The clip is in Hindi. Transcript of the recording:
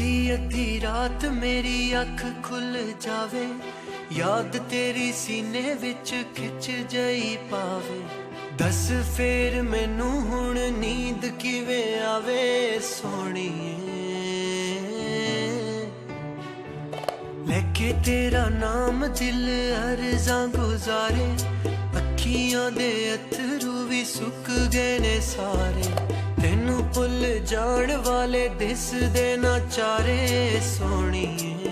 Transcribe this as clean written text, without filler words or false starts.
अद्धी अद्धी रात मेरी अख खुल जावे, याद तेरी सीने विच खिच जई पावे। दस फेर मैनू हुण नींद किवें आवे सोहणीए, लेके तेरा नाम दिल अर्ज़ां गुजारे। अखियां दे अथरू भी सुक गए ने सारे, तेनू भुल जाण वाले दिसदे ना चारे सोहणीए।